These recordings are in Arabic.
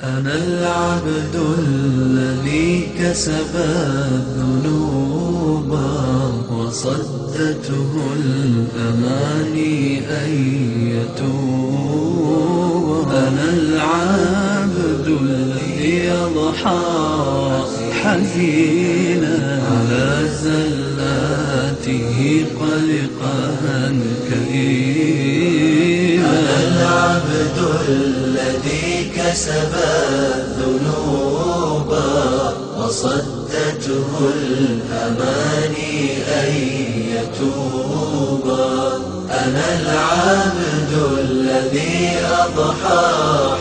أنا العبد الذي كسب الذنوب وصدته الأماني أن يتوب. أنا العبد الذي يضحى حزينا على زلاته قلقا كئيبا. أنا العبد الذي كسب الذنوب وصدته الأماني أن يتوب. أنا العبد الذي أضحى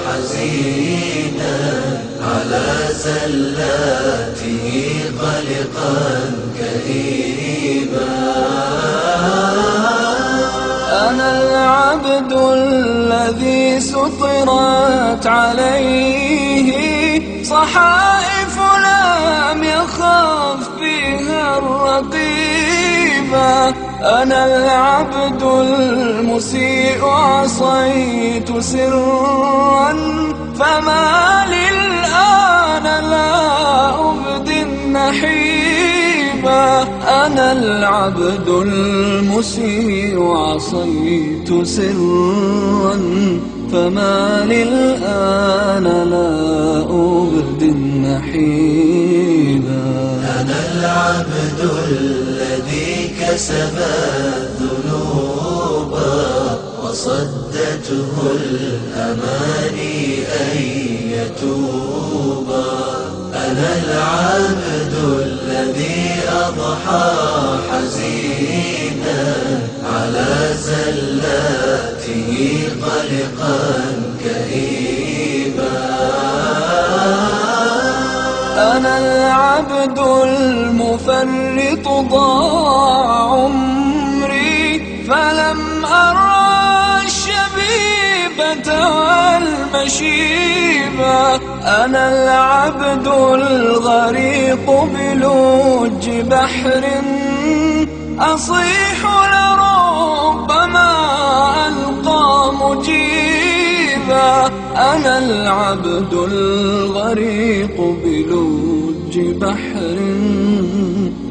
حزينا على زلاته قلقا كئيبا. أنا العبد الذي سطرت عليه صحائف لم يخف فيها الرقيبة. أنا العبد المسيء عصيت سرا فما للآن لا أبدي النحيبة. أنا العبد المسيء عصيت سرا فما للآن لا أبدي النحيبا. أنا العبد الذي كسب الذنوب وصدته الأماني أن يتوب. أنا العبد الذي أضحى حزينا على زلاته قلقا كئيبا. أنا العبد المفرط ضاع عمري فلم أرى الشبيبة والمشيبة. أنا العبد الغريق بلوج بحر أصيح لربما ألقى مجيبا. أنا العبد الغريق بلوج بحر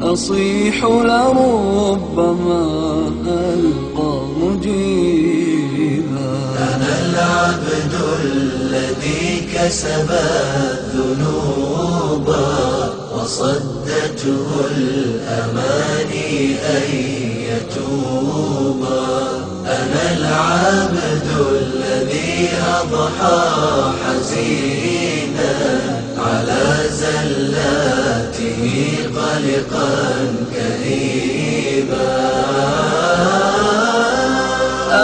أصيح لربما ألقى مجيبا. أنا العبد الذي كسب الذنوب وصدته الأماني أن يتوب. أنا العبد الذي أضحى حزينا على زلاته قلقا كئيبا.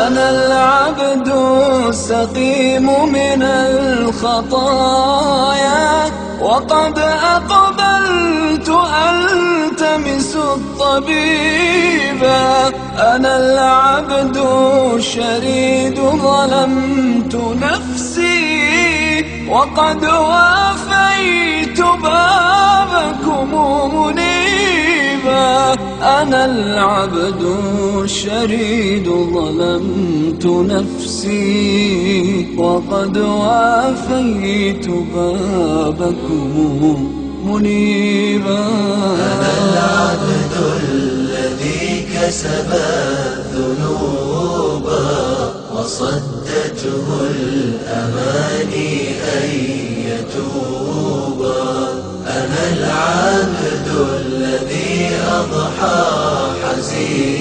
أنا العبد السقيم من الخطايا وقد أقبلت ألتمس الطبيبا. أنا العبد الشريد ظلمت نفسي وقد وافيت بابكم منيبا. أنا العبد الشريد ظلمت نفسي وقد وافيت بابكم منيبا. أنا العبد الذي كسب الذنوب وصدته الأماني أن يتوب. أنا العبد الذي أضحى حزينا